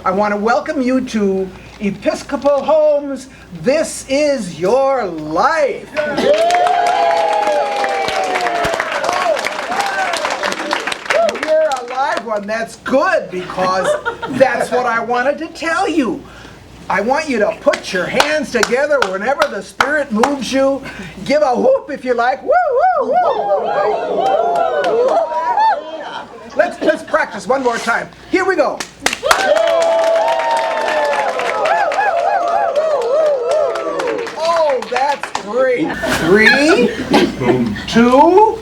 I want to welcome you to Episcopal Homes. This is your life. You're a live one. That's good, because that's what I wanted to tell you. I want you to put your hands together whenever the Spirit moves you. Give a whoop if you like. Woo, woo, woo. Let's practice one more time. Here we go. Oh, that's great. 3, 2,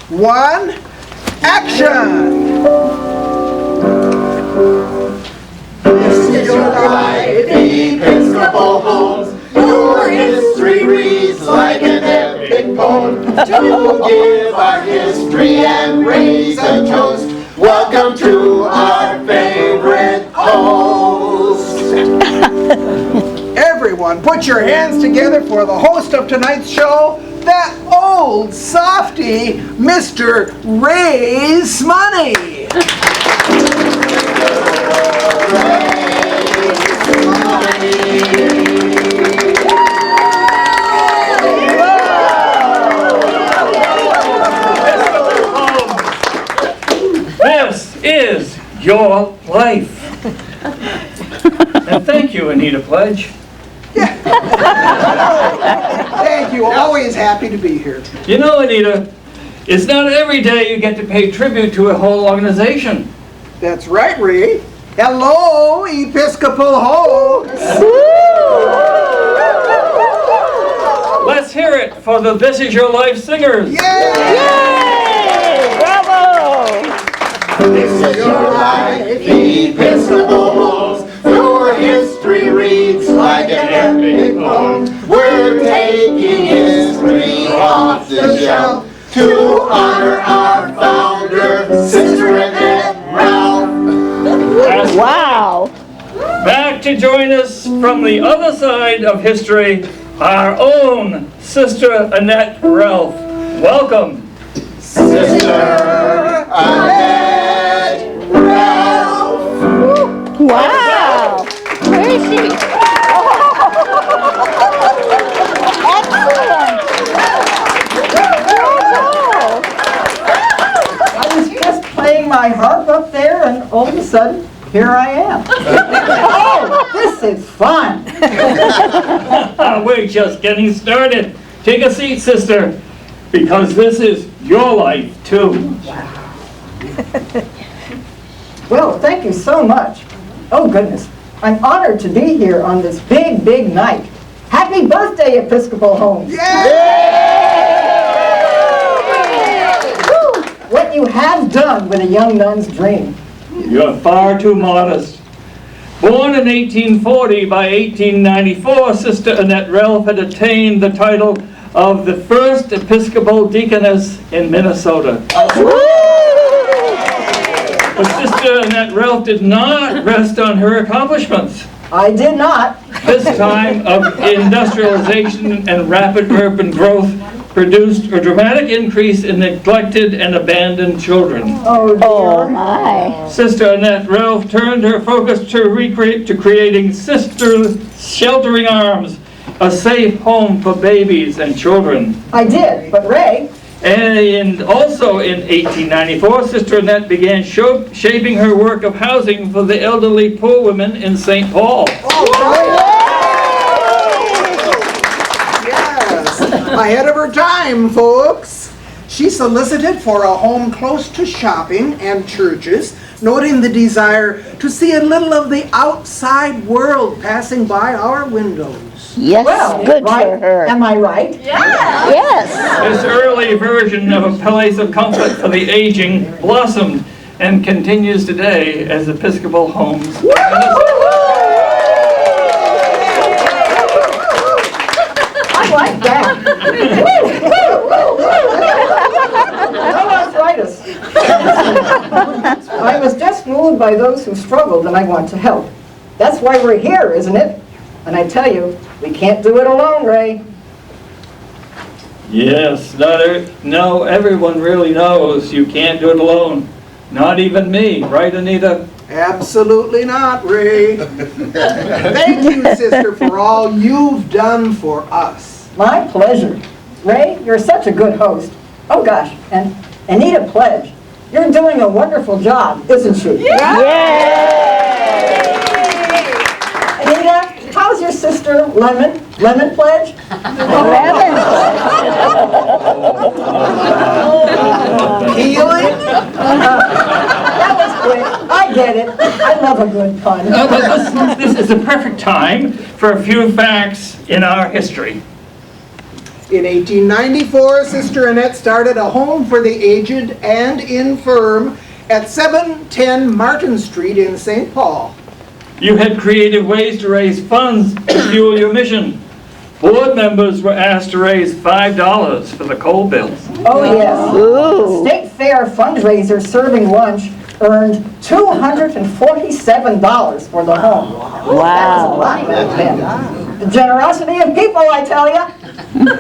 1, action! This is your life, Episcopal Homes. Your history reads like an epic poem. To give our history and raise a toast, welcome to our favorite host. Everyone, put your hands together for the host of tonight's show, that old softy, Mr. Ray Smoney. This is your life. And thank you, Anita Pledge. Thank you. Always happy to be here. You know, Anita, it's not every day you get to pay tribute to a whole organization. That's right, Ray. Hello, Episcopal Homes. Let's hear it for the This Is Your Life singers. Yay! This is your life, Episcopal Homes. Your history reads like an epic poem. We're taking history off the shelf to honor our founder, Sister Annette Ralph. Wow! Back to join us from the other side of history, our own Sister Annette Ralph. Welcome. Sister Annette Ralph. Wow! Where is she? Excellent! I was just playing my harp up there, and all of a sudden, here I am. Oh, this is fun. We're just getting started. Take a seat, sister, because this is your life, too. Well, thank you so much. Oh, goodness. I'm honored to be here on this big, big night. Happy birthday, Episcopal Homes. Woo! What you have done with a young nun's dream. You're far too modest. Born in 1840, by 1894, Sister Annette Ralph had attained the title of the first Episcopal deaconess in Minnesota. But Sister Annette Ralph did not rest on her accomplishments. I did not. This time of industrialization and rapid urban growth produced a dramatic increase in neglected and abandoned children. Oh, dear. Oh my! Sister Annette Ralph turned her focus to creating Sister Sheltering Arms, a safe home for babies and children. I did, but Ray, And also in 1894, Sister Annette began shaping her work of housing for the elderly poor women in St. Paul. Yes, ahead of her time, folks. She solicited for a home close to shopping and churches, noting the desire to see a little of the outside world passing by our windows. Yes, Well, good right? for her. Am I right? Yes. This early version of a place of comfort for the aging blossomed and continues today as Episcopal Homes. I like that. No arthritis. I was just moved by those who struggled, and I want to help. That's why we're here, isn't it? And I tell you, we can't do it alone, Ray. Yes, no, everyone really knows you can't do it alone. Not even me, right, Anita? Absolutely not, Ray. Thank you, sister, for all you've done for us. My pleasure. Ray, you're such a good host. Oh gosh, and Anita Pledge, you're doing a wonderful job, isn't she? Anita, how's your sister, Lemon? Lemon Pledge? Healing? That was quick. I get it. I love a good pun. But this is a perfect time for a few facts in our history. In 1894, Sister Annette started a home for the aged and infirm at 710 Martin Street in St. Paul. You had creative ways to raise funds to fuel your mission. Board members were asked to raise $5 for the coal bills. Oh, yes. Ooh. State Fair fundraiser serving lunch earned $247 for the home. That was a Wow. lot back then. The generosity of people, I tell you.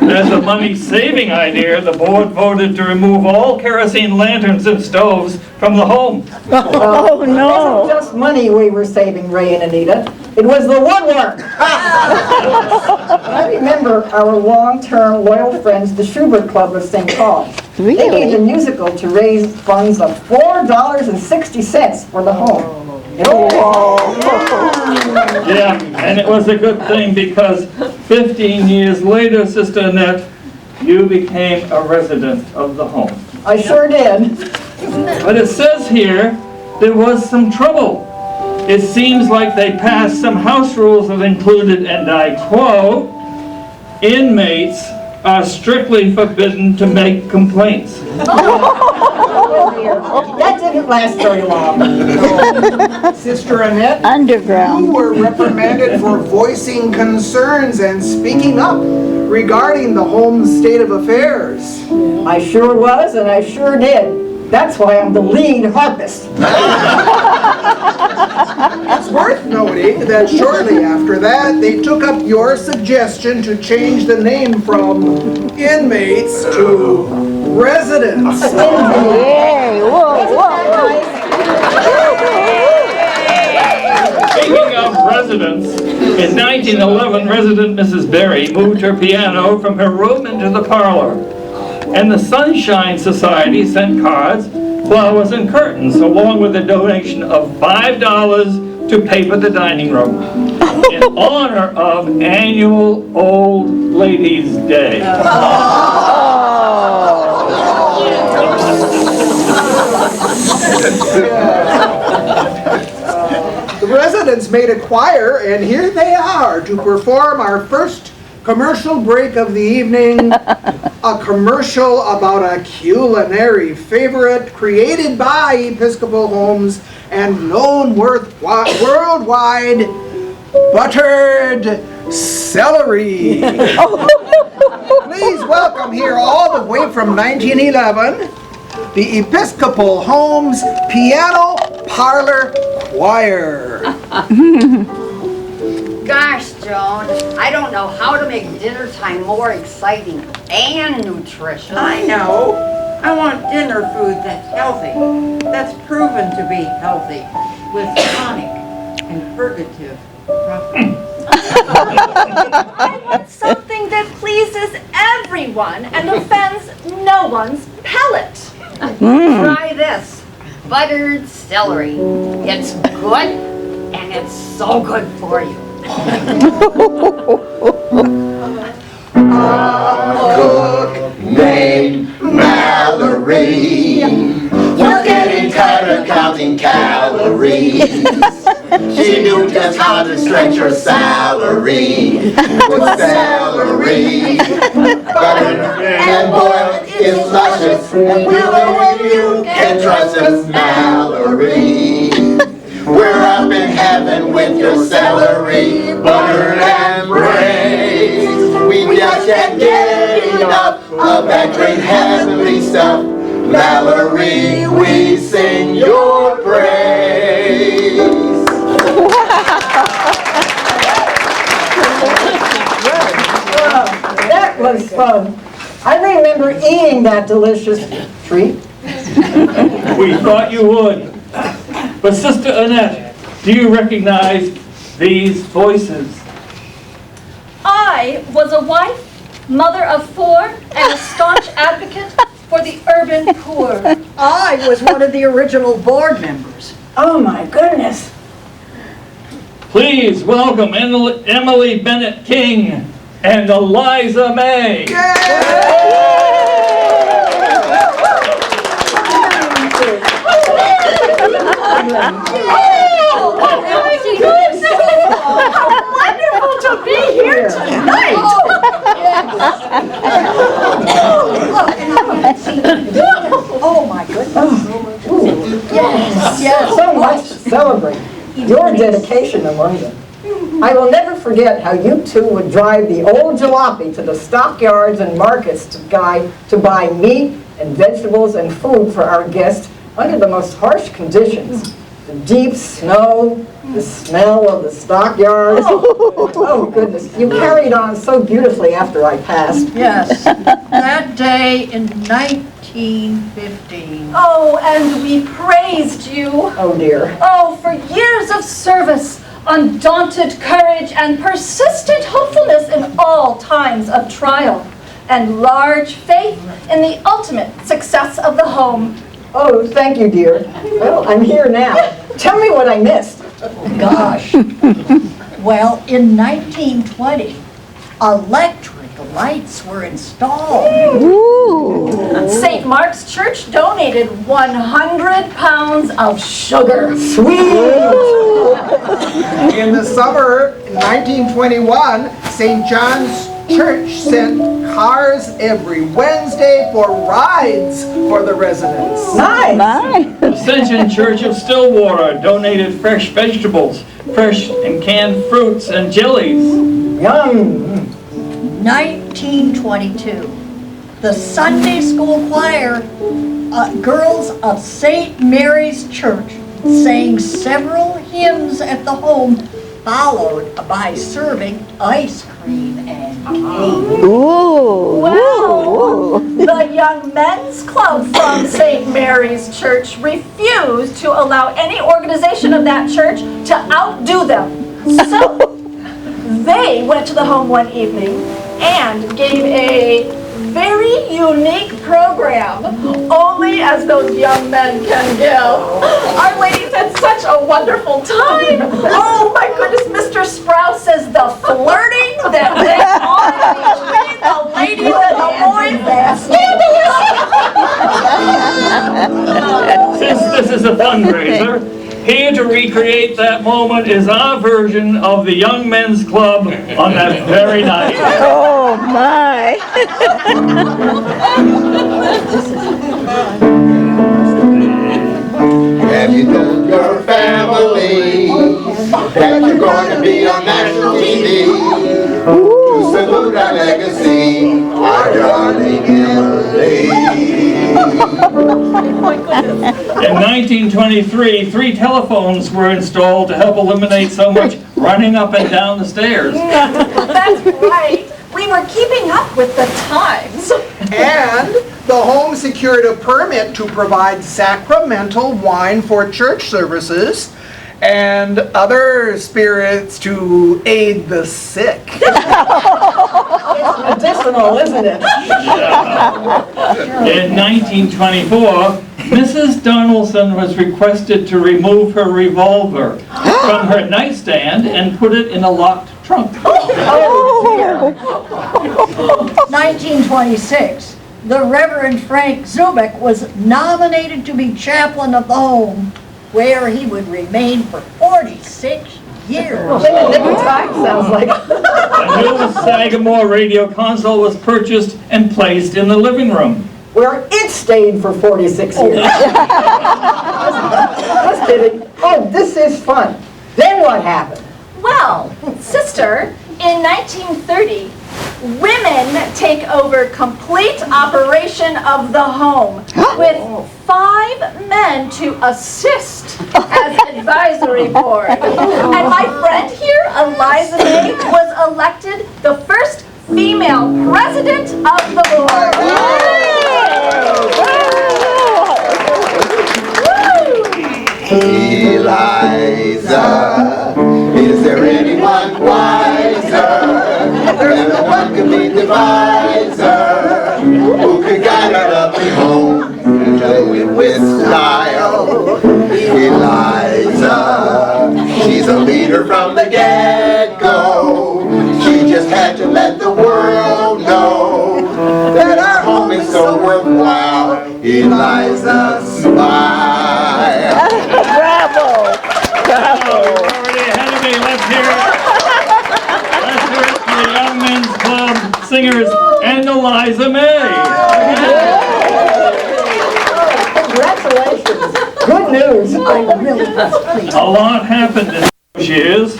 As a money-saving idea, the board voted to remove all kerosene lanterns and stoves from the home. Oh, It no. wasn't just money we were saving, Ray and Anita. It was the woodwork. I remember our long-term loyal friends, the Schubert Club of St. Paul. They gave the Really? musical to raise funds of $4.60 for the home. Yeah, and it was a good thing because 15 years later, Sister Annette, you became a resident of the home. I sure did. But it says here, there was some trouble. It seems like they passed some house rules that included, and I quote, inmates are strictly forbidden to make complaints. Oh, dear. That didn't last very long. Sister Annette, you Underground. were reprimanded for voicing concerns and speaking up regarding the home's state of affairs. I sure was, and I sure did. That's why I'm the lead harpist. It's worth noting that shortly after that, they took up your suggestion to change the name from inmates to residents. Yay, whoa, whoa. Speaking of residents, in 1911, resident Mrs. Berry moved her piano from her room into the parlor. And the Sunshine Society sent cards, flowers, and curtains, along with a donation of $5 to paper the dining room in honor of annual Old Ladies' Day. The residents made a choir, and here they are to perform our first commercial break of the evening, a commercial about a culinary favorite created by Episcopal Homes and known worldwide, buttered celery. Please welcome here all the way from 1911, the Episcopal Homes Piano Parlor Choir. Gosh, Joan, I don't know how to make dinner time more exciting and nutritious. I know. I want dinner food that's healthy, that's proven to be healthy, with tonic and purgative properties. I want something that pleases everyone and offends no one's palate. Try this, buttered celery. It's good and it's so good for you. Cook named Mallory. Was getting tired of counting calories. She knew just how to stretch her salary with celery. Butter and boiled is luscious, and you can trust us, Mallory. We're up in heaven with your celery, butter and brains. We just can't get enough of that great heavenly stuff. Mallory, we sing your praise. That was fun. I remember eating that delicious treat. We thought you would. But Sister Annette, do you recognize these voices? I was a wife, mother of 4, and a staunch advocate for the urban poor. I was one of the original board members. Oh my goodness. Please welcome Emily Bennett King and Eliza May. Wonderful to be here tonight. Oh my goodness. Yes, so much to celebrate. Your dedication to London. I will never forget how you two would drive the old jalopy to the stockyards and markets to buy meat and vegetables and food for our guests under the most harsh conditions. The deep snow, the smell of the stockyards. Oh goodness, you carried on so beautifully after I passed. Yes, that day in 1915. Oh, and we praised you. Oh dear. Oh, for years of service, undaunted courage, and persistent hopefulness in all times of trial, and large faith in the ultimate success of the home. Oh, thank you, dear. Well, I'm here now. Tell me what I missed. Gosh. Well, in 1920, electric lights were installed. St. Mark's Church donated 100 pounds of sugar. Sweet! In the summer 1921, St. John's Church sent cars every Wednesday for rides for the residents. Nice! Ascension Church of Stillwater donated fresh vegetables, fresh and canned fruits and jellies. Yum! 1922, the Sunday school choir, girls of St. Mary's Church, sang several hymns at the home, followed by serving ice cream and cake. Well, the Young Men's Club from St. Mary's Church refused to allow any organization of that church to outdo them. So they went to the home one evening and gave a very unique program, only as those young men can give. Our ladies had such a wonderful time. Oh my goodness, Mr. Sprouse says the flirting that went on between the ladies and the boys was scandalous. Since this is a fundraiser, here to recreate that moment is our version of the Young Men's Club on that very night. Oh my. Have you told your family that you're going to be on national TV? To salute our legacy, our darling Emily. In 1923, 3 telephones were installed to help eliminate so much running up and down the stairs. That's right. We were keeping up with the times. And the home secured a permit to provide sacramental wine for church services and other spirits to aid the sick. It's medicinal, isn't it? In 1924, Mrs. Donaldson was requested to remove her revolver from her nightstand and put it in a locked trunk. 1926, the Reverend Frank Zubik was nominated to be chaplain of the home, where he would remain for 46 years. Different time, sounds like. A new Sagamore radio console was purchased and placed in the living room. Where it stayed for 46 years. Just kidding. Oh, this is fun. Then what happened? Well, sister, in 1930, women take over complete operation of the home with 5 men to assist as advisory board. And my friend here, Eliza May, was elected the first female president of the board. Eliza, is there anyone wiser than the one complete divisor who could guide our lovely home and do it with style? Eliza, she's a leader from the get-go. She just had to let the world know that our home is so worthwhile. Eliza, smile. Bravo! Bravo! You're already ahead of me. Let's hear it. Let's hear it for the Young Men's Club singers and Eliza May. Congratulations. Good news. I'm really pleased. A lot happened in those years.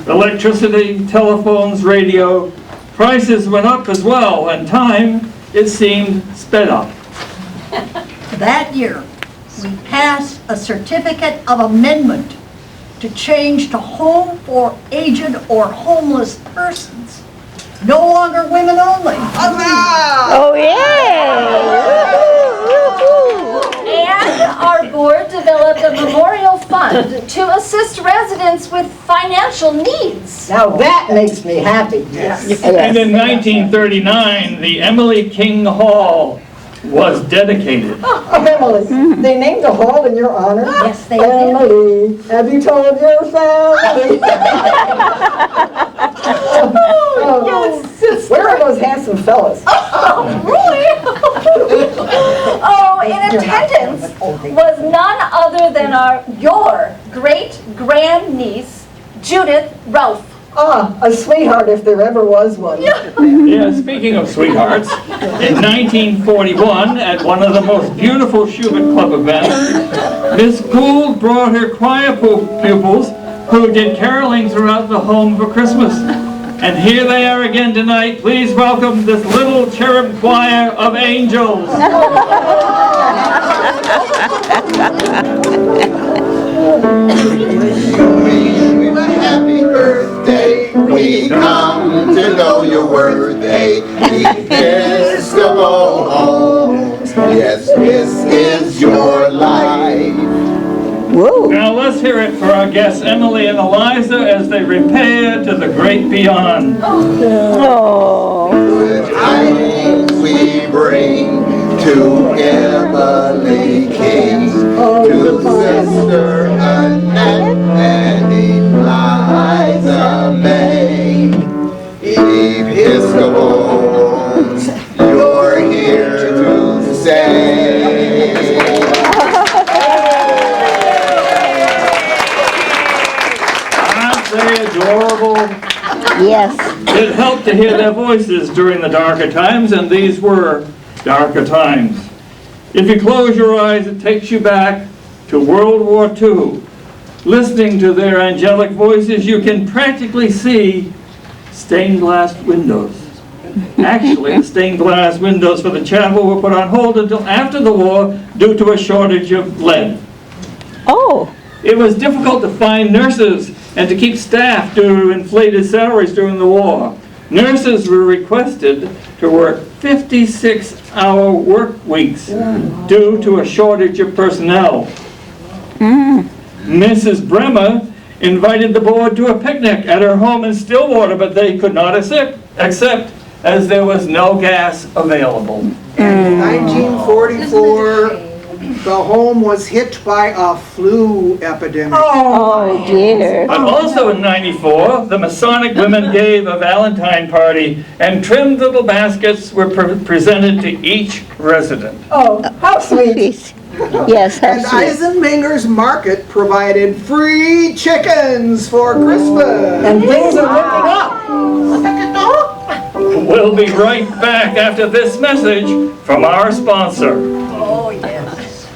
Electricity, telephones, radio. Prices went up as well, and time, it seemed, sped up. That year, we passed a certificate of amendment to change to home for aged or homeless persons. No longer women only. Oh, yeah! And our board developed a memorial fund to assist residents with financial needs. Now that makes me happy. Yes. And in 1939, the Emily King Hall was dedicated. Oh, Emily, they named a hall in your honor? Yes, they did. Emily, have you told your family? Yes, sister. Where are those handsome fellas? Oh, really? Oh, in attendance was none other than your great-grandniece, Judith Ralph. Ah, a sweetheart if there ever was one. Yeah, speaking of sweethearts, in 1941, at one of the most beautiful Schubert Club events, Miss Gould brought her choir pupils who did caroling throughout the home for Christmas. And here they are again tonight. Please welcome this little cherub choir of angels. Happy birthday, we come to know your birthday. Episcopal home, yes, this is your life. Whoa! Now let's hear it for our guests Emily and Eliza as they repair to the great beyond. Oh! Good tidings we bring to Emily King, to Sister Annette and Eliza May. Episcopal, you're here to say. Aren't they adorable? Yes. It helped to hear their voices during the darker times, and these were darker times. If you close your eyes, it takes you back to World War II. Listening to their angelic voices, you can practically see stained glass windows. Actually, the stained glass windows for the chapel were put on hold until after the war due to a shortage of lead. Oh! It was difficult to find nurses and to keep staff due to inflated salaries during the war. Nurses were requested to work 56-hour work weeks due to a shortage of personnel. Mrs. Bremer invited the board to a picnic at her home in Stillwater, but they could not accept as there was no gas available. In 1944, the home was hit by a flu epidemic. Oh, dear. But also in '94, the Masonic women gave a Valentine party and trimmed little baskets were presented to each resident. Oh, how sweet. Please. Yes, And have sweet. Eisenmanger's Market provided free chickens for Christmas. And things are looking up. We'll be right back after this message from our sponsor. Oh, yes.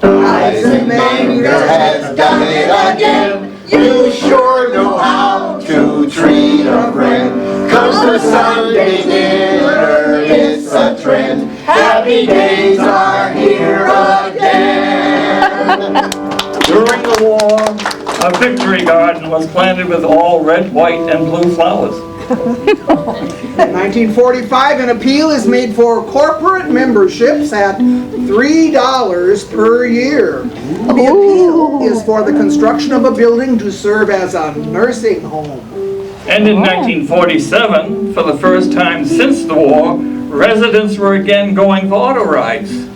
Eisenmanger has done it again. You sure know how to treat a friend. Comes for Sunday dinner, it's a trend. Happy days are here again. During the war, a victory garden was planted with all red, white, and blue flowers. In 1945, an appeal is made for corporate memberships at $3 per year. The appeal is for the construction of a building to serve as a nursing home. And in 1947, for the first time since the war, residents were again going for auto rides. You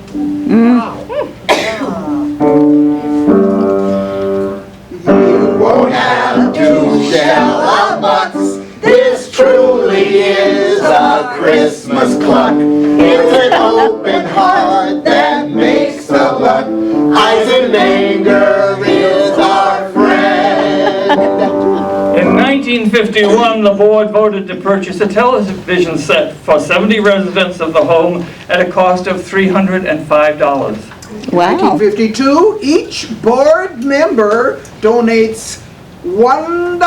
won't have to shell a bucks. This truly is a Christmas cluck. It's an open heart that makes the luck. Eisenmanger is our friend. In 1951, the board voted to purchase a television set for 70 residents of the home at a cost of $305. Wow. 1952, each board member donates $1.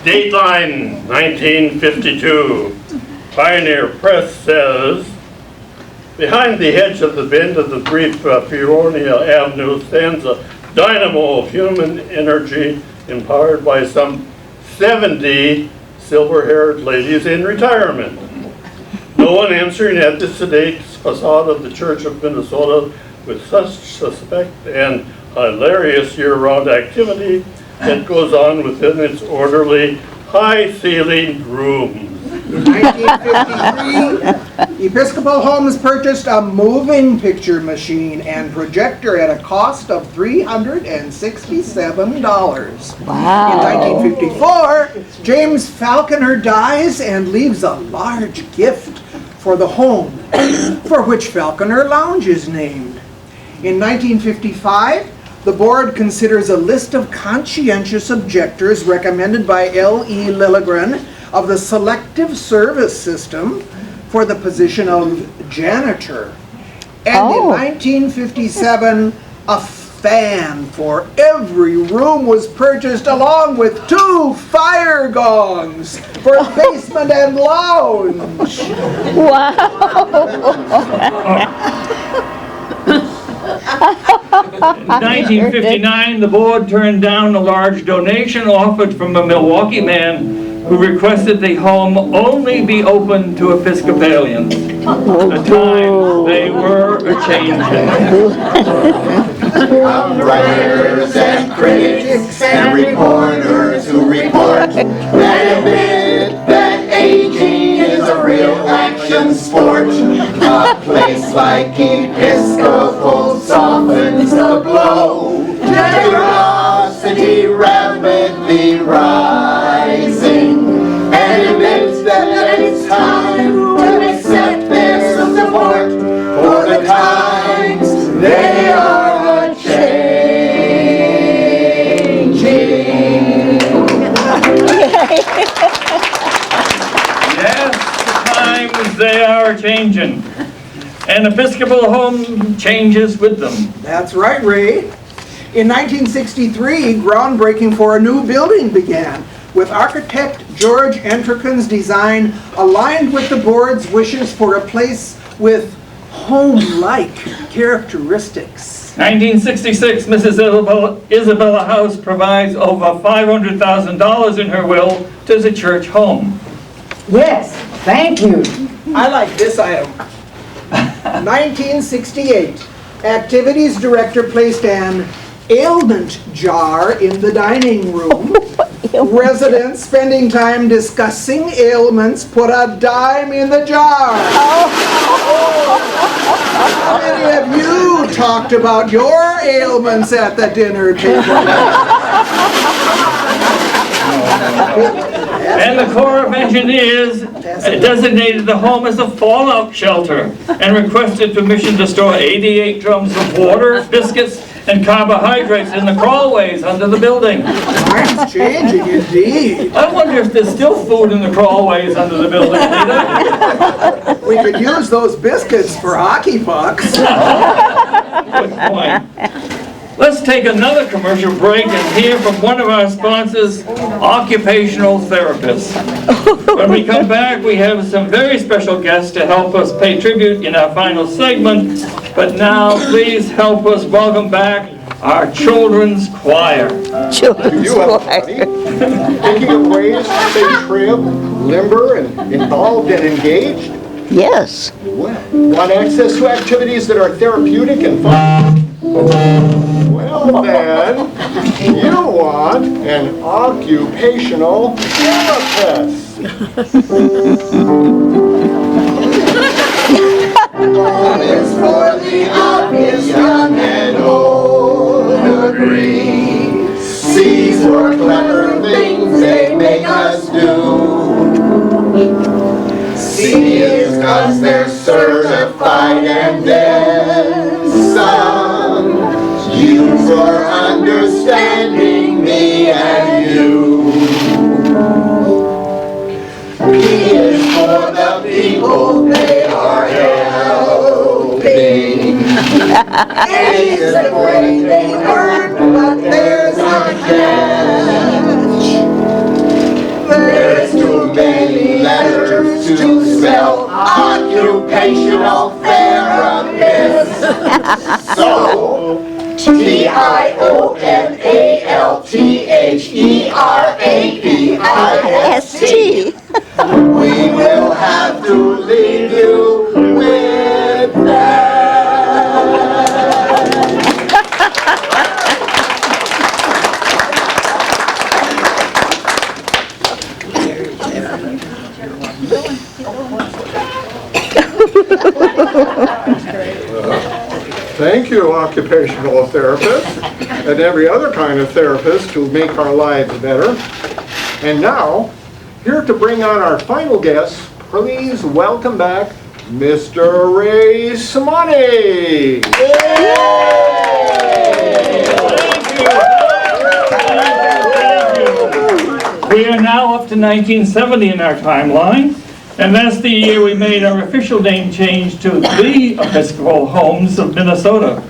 Dateline 1952. Pioneer Press says, behind the hedge of the bend of the brief Peoria Avenue stands a dynamo of human energy empowered by some 70 silver-haired ladies in retirement. No one answering at the sedate facade of the Church of Minnesota with such suspect and hilarious year-round activity that goes on within its orderly, high-ceilinged rooms. In 1953, Episcopal Homes purchased a moving picture machine and projector at a cost of $367. Wow. In 1954, James Falconer dies and leaves a large gift for the home, for which Falconer Lounge is named. In 1955, the board considers a list of conscientious objectors recommended by L.E. Lilligren of the Selective Service System for the position of janitor. And in 1957, a fan for every room was purchased along with 2 fire gongs for basement and lounge. Wow. In 1959, the board turned down a large donation offered from a Milwaukee man who requested the home only be open to Episcopalians. The time they were a-changing. Writers and critics and reporters who report that admit that aging is a real action sport. A place like Episcopal softens the blow. Generosity rapidly rising, and admits that it's time to accept their support for the times they are a-changing. Yes, the times they are changing. And Episcopal home changes with them. That's right, Ray. In 1963, groundbreaking for a new building began, with architect George Entrekin's design aligned with the board's wishes for a place with home-like characteristics. 1966, Mrs. Isabella House provides over $500,000 in her will to the church home. Yes, thank you. I like this item. 1968, Activities Director placed an ailment jar in the dining room. Residents spending time discussing ailments put a dime in the jar. How many of you talked about your ailments at the dinner table? And the Corps of Engineers designated the home as a fallout shelter and requested permission to store 88 drums of water, biscuits, and carbohydrates in the crawlways under the building. Time's changing indeed. I wonder if there's still food in the crawlways under the building, Peter. We could use those biscuits for hockey pucks. Good point. Let's take another commercial break and hear from one of our sponsors, occupational therapists. When we come back, we have some very special guests to help us pay tribute in our final segment. But now, please help us welcome back our children's choir. Children's You choir. Thinking of ways to stay trim, limber, and involved and engaged? Yes. Well, want access to activities that are therapeutic and fun? Well then, you want an occupational therapist. One is for the obvious, young and old agree. C's for clever things they make us do. C is 'cause they're certified and then some. U for understanding me and you. P is for the people they are helping. A is the way they learn, but there's a catch. There's too many letters to spell occupational therapist. So, TIONALTHERAPIST. We will have to leave you with that. Thank you, occupational therapists, and every other kind of therapist who make our lives better. And now, here to bring on our final guest, please welcome back Mr. Ray Simone. We are now up to 1970 in our timeline, and that's the year we made our official name change to the Episcopal Homes of Minnesota.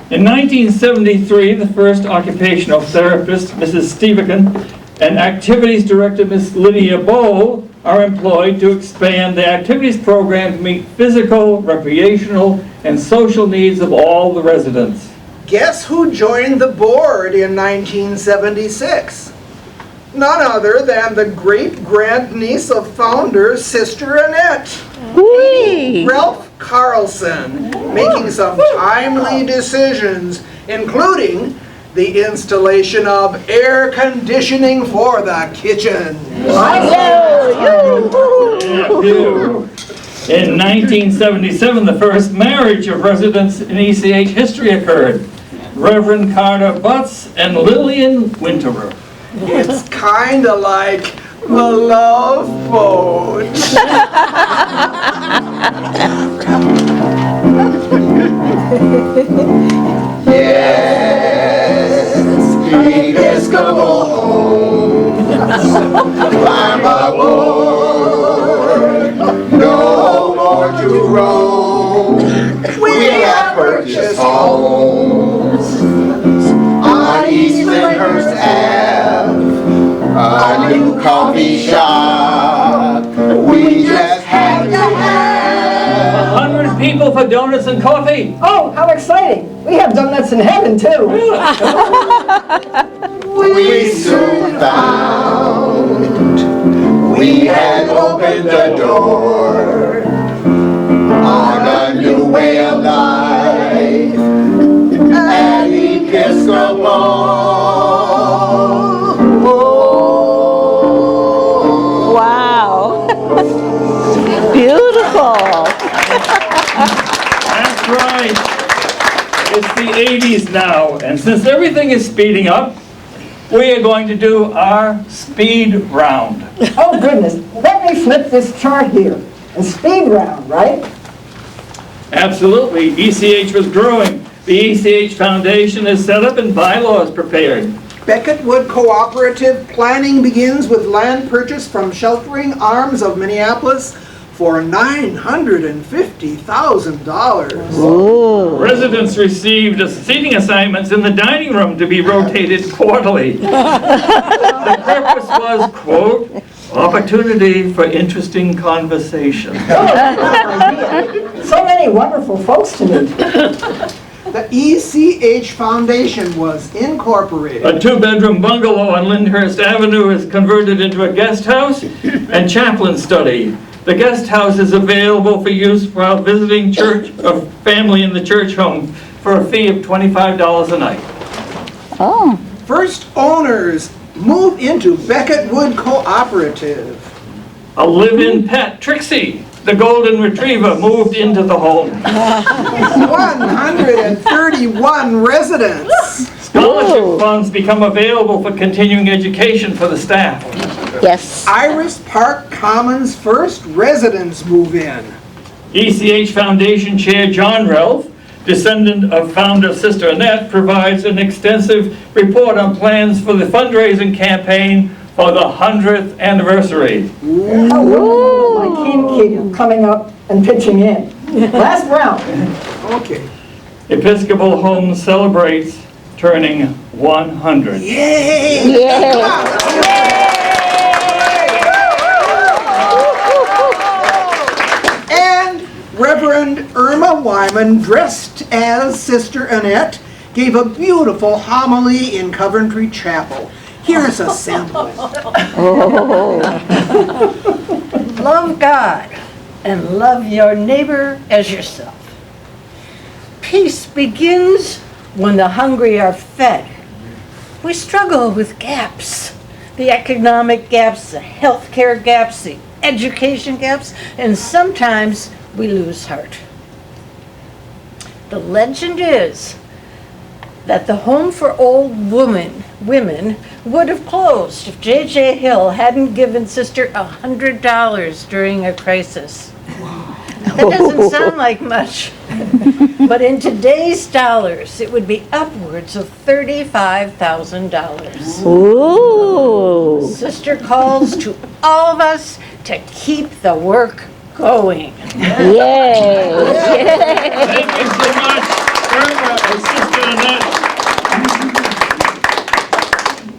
In 1973, the first occupational therapist, Mrs. Stevican, and activities director, Ms. Lydia Bowl, are employed to expand the activities program to meet physical, recreational, and social needs of all the residents. Guess who joined the board in 1976? None other than the great-grandniece of founder, Sister Annette. Whee! Ralph Carlson, making some timely decisions, including the installation of air conditioning for the kitchen. In 1977, the first marriage of residents in ECH history occurred. Reverend Carter Butts and Lillian Winterer. It's kinda like the Love Boat. Yes, Episcopal homes. Climb aboard, no more to roam. We have purchased homes on East Lyndhurst Ave, a new coffee shop. We just had to have 100 people for donuts and coffee. Oh, how exciting! We have donuts in heaven too. We soon found we had opened the door on a new way of life at Wow. Beautiful. That's right. It's the 80s now, and since everything is speeding up, we are going to do our speed round. Oh goodness, let me flip this chart here. A speed round, right? Absolutely. ECH was growing. The ECH Foundation is set up and bylaws prepared. Beckett Wood Cooperative planning begins with land purchase from Sheltering Arms of Minneapolis for $950,000. Ooh. Residents received seating assignments in the dining room to be rotated quarterly. The purpose was, quote, opportunity for interesting conversation. So many wonderful folks to meet. The ECH Foundation was incorporated. A two-bedroom bungalow on Lyndhurst Avenue is converted into a guest house and chaplain study. The guest house is available for use while visiting church or family in the church home for a fee of $25 a night. Oh. First owners move into Beckett Wood Cooperative. A live-in pet, Trixie, the golden retriever, moved into the home. 131 residents. Scholarship funds become available for continuing education for the staff. Yes. Iris Park Commons first residents move in. ECH Foundation Chair John Relf, descendant of founder Sister Annette, provides an extensive report on plans for the fundraising campaign for the 100th anniversary. How wonderful, my kid coming up and pitching in. Last round. Okay. Episcopal Home celebrates turning 100. Yay! And Reverend Irma Wyman, dressed as Sister Annette, gave a beautiful homily in Coventry Chapel. Here's a sample. Love God and love your neighbor as yourself. Peace begins when the hungry are fed. We struggle with gaps, the economic gaps, the healthcare gaps, the education gaps, and sometimes we lose heart. The legend is that the home for old women would have closed if J.J. Hill hadn't given Sister $100 during a crisis. That doesn't sound like much, but in today's dollars, it would be upwards of $35,000. Ooh. Sister calls to all of us to keep the work going. Yay. Thank you so much, Irma and Sister Annette.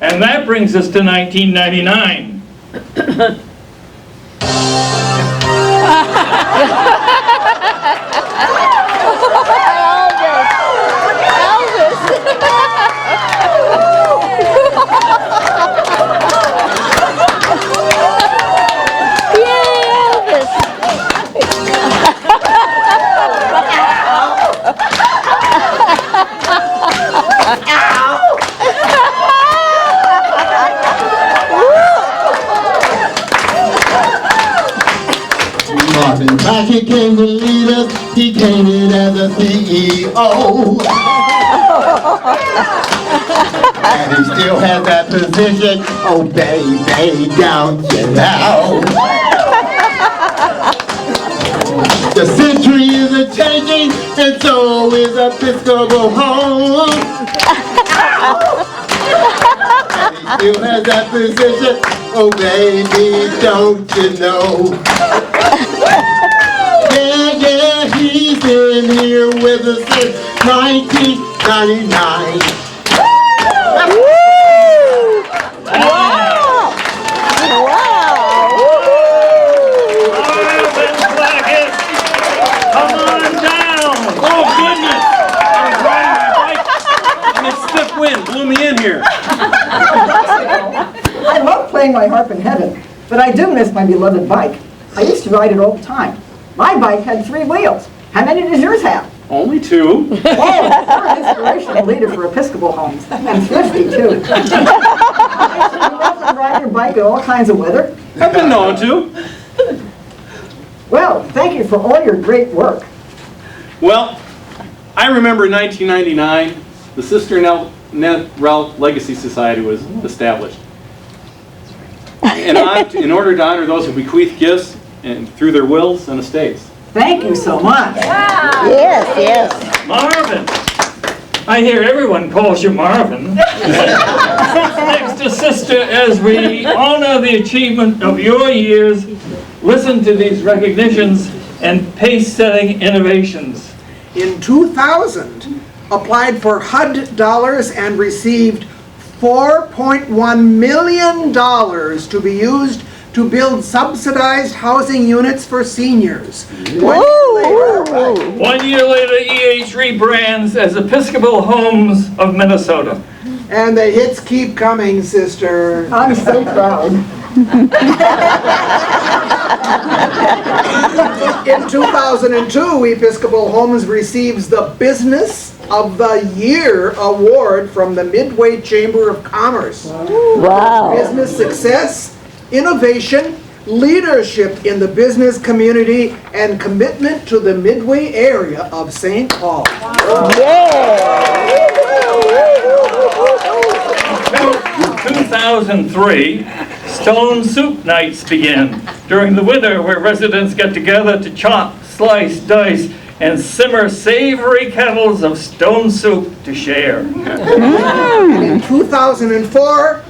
And that brings us to 1999. Marvin Brackett came to lead us, he came in as a CEO. And he still has that position, oh baby, don't you know? The century is a-changing, and so is Episcopal home. And he still has that position, oh baby, don't you know? Yeah, he's been here with us since 1999. Come on down! Oh goodness! I was riding my bike and this stiff wind blew me in here. I love playing my harp in heaven, but I do miss my beloved bike. I used to ride it all the time. My bike had 3 wheels. How many does yours have? Only 2. Oh, you're an inspirational leader for Episcopal homes, and thrifty too. You often ride your bike in all kinds of weather. I've been known to. Well, thank you for all your great work. Well, I remember in 1999, the Sister Annette Ralph Legacy Society was established. And in order to honor those who bequeath gifts and through their wills and estates. Thank you so much. Yes, yes. Marvin. I hear everyone calls you Marvin. Next to Sister, as we honor the achievement of your years, listen to these recognitions and pace-setting innovations. In 2000, applied for HUD dollars and received $4.1 million to be used to build subsidized housing units for seniors. 1 year later, 1 year later, EH rebrands as Episcopal Homes of Minnesota. and the hits keep coming, sister. I'm so proud. In 2002, Episcopal Homes receives the Business of the Year award from the Midway Chamber of Commerce. Wow. Business success, innovation, leadership in the business community, and commitment to the Midway area of St. Paul. Yeah. 2003, Stone Soup Nights began during the winter, where residents get together to chop, slice, dice, and simmer savory kettles of stone soup to share. And in 2004,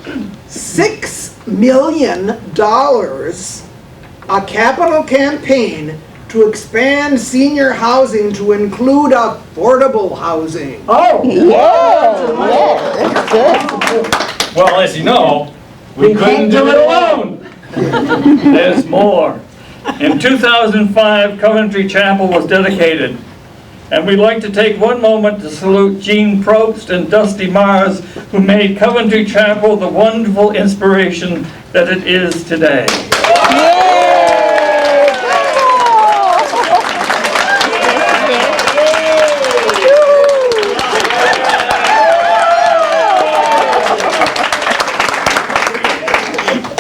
$6 million, a capital campaign to expand senior housing to include affordable housing. Oh, Yeah. That's good. Well, as you know, we couldn't do it alone. There's more. In 2005, Coventry Chapel was dedicated. And we'd like to take one moment to salute Gene Probst and Dusty Mars, who made Coventry Chapel the wonderful inspiration that it is today.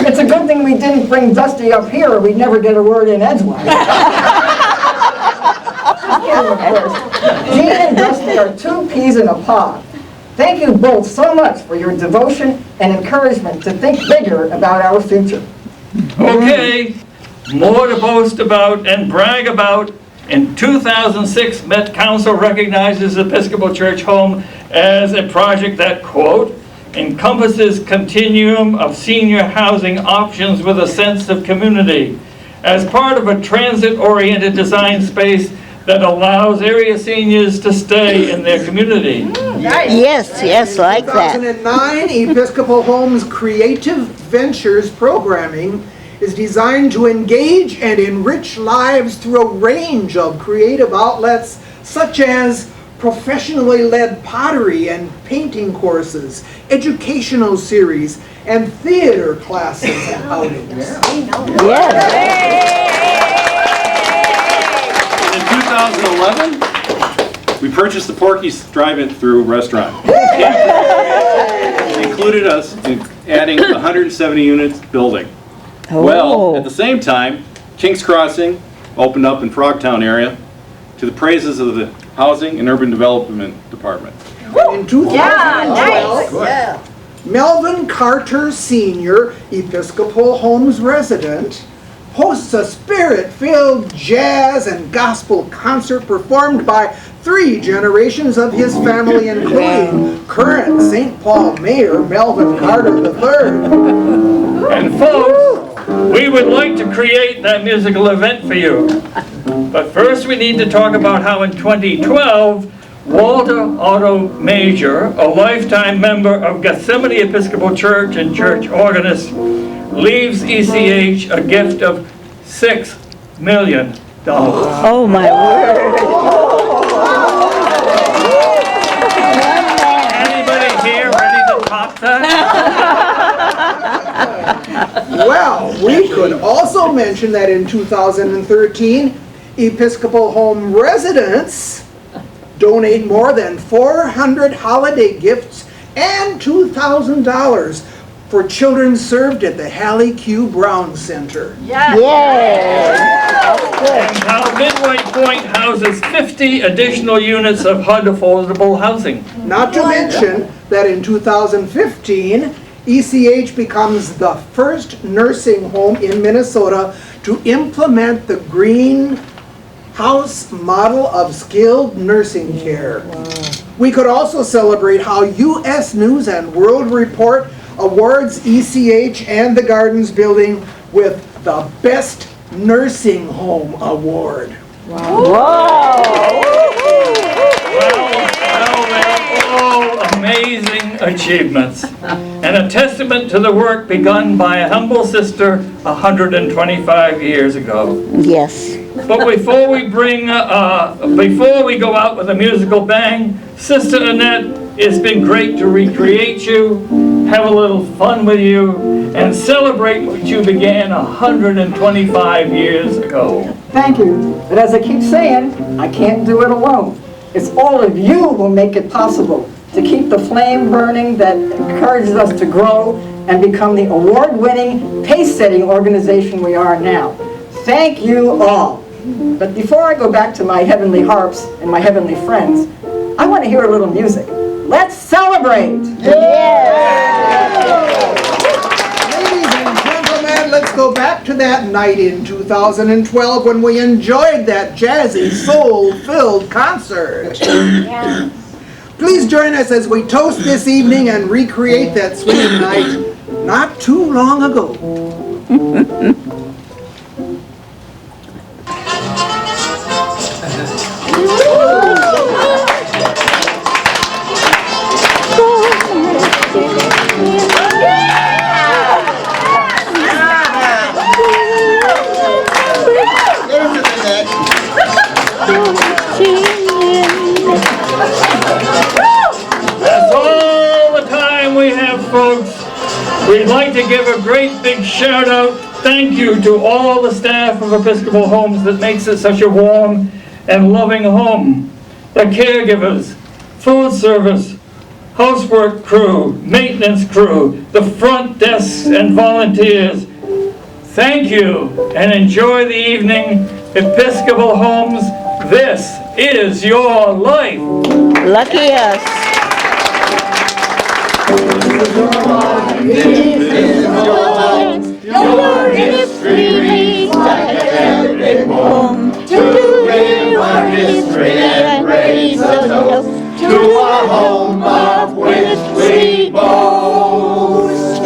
it's a good thing we didn't bring Dusty up here, or we'd never get a word in edgewise. Of course. Gene and Dusty are 2 peas in a pod. Thank you both so much for your devotion and encouragement to think bigger about our future. Okay, more to boast about and brag about. In 2006, Met Council recognizes Episcopal Church Home as a project that, quote, encompasses continuum of senior housing options with a sense of community as part of a transit-oriented design space that allows area seniors to stay in their community. Yes, like that. 2009, Episcopal Homes Creative Ventures programming is designed to engage and enrich lives through a range of creative outlets such as professionally led pottery and painting courses, educational series, and theater classes and outings. In 2011, we purchased the Porky's Drive-In-Through restaurant. It included us in adding 170 units building. Well, at the same time, King's Crossing opened up in Frogtown area to the praises of the Housing and Urban Development Department. In 2012, Melvin Carter Sr., Episcopal Homes resident, hosts a spirit-filled jazz and gospel concert performed by 3 generations of his family, including current St. Paul Mayor Melvin Carter III. And folks, we would like to create that musical event for you. But first we need to talk about how in 2012, Walter Otto Major, a lifetime member of Gethsemane Episcopal Church and church organist, leaves ECH a gift of $6 million. Oh my word. Anybody here ready to top that? Well, we could also mention that in 2013, Episcopal Home residents donate more than 400 holiday gifts and $2,000 for children served at the Hallie Q. Brown Center. Yes. And how Midway Point houses 50 additional units of HUD affordable housing. Not to mention that in 2015, ECH becomes the first nursing home in Minnesota to implement the greenhouse model of skilled nursing care. We could also celebrate how U.S. News and World Report awards ECH and the Gardens Building with the Best Nursing Home Award. Well, they're all amazing achievements and a testament to the work begun by a humble sister 125 years ago. Yes. But before we go out with a musical bang, Sister Annette, it's been great to recreate you, have a little fun with you, and celebrate what you began 125 years ago. Thank you. But as I keep saying, I can't do it alone. It's all of you who make it possible to keep the flame burning that encourages us to grow and become the award-winning, pace-setting organization we are now. Thank you all. But before I go back to my heavenly harps and my heavenly friends, I want to hear a little music. Let's celebrate! Ladies and gentlemen, let's go back to that night in 2012 when we enjoyed that jazzy, soul-filled concert. Please join us as we toast this evening and recreate that swinging night not too long ago. That's all the time we have, folks. We'd like to give a great big shout out, thank you to all the staff of Episcopal Homes that makes it such a warm and loving home. The caregivers, food service, housework crew, maintenance crew, the front desks and volunteers. Thank you and enjoy the evening. Episcopal Homes, this is your life. Lucky us. Your history reads like an epic poem. To live our history and raise a toast to our home of which we boast.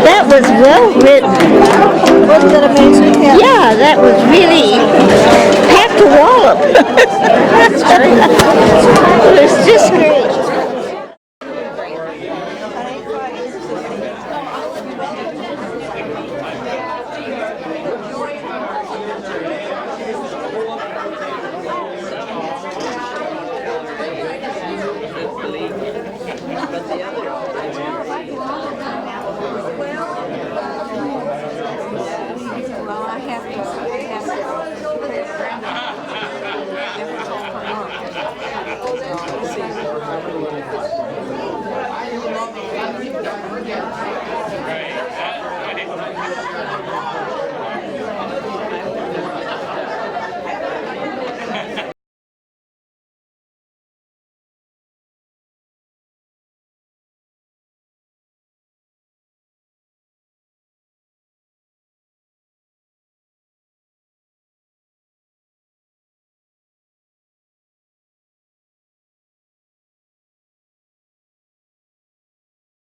That was well written. Wasn't that amazing? Yeah, that was really packed a wallop. It was just great.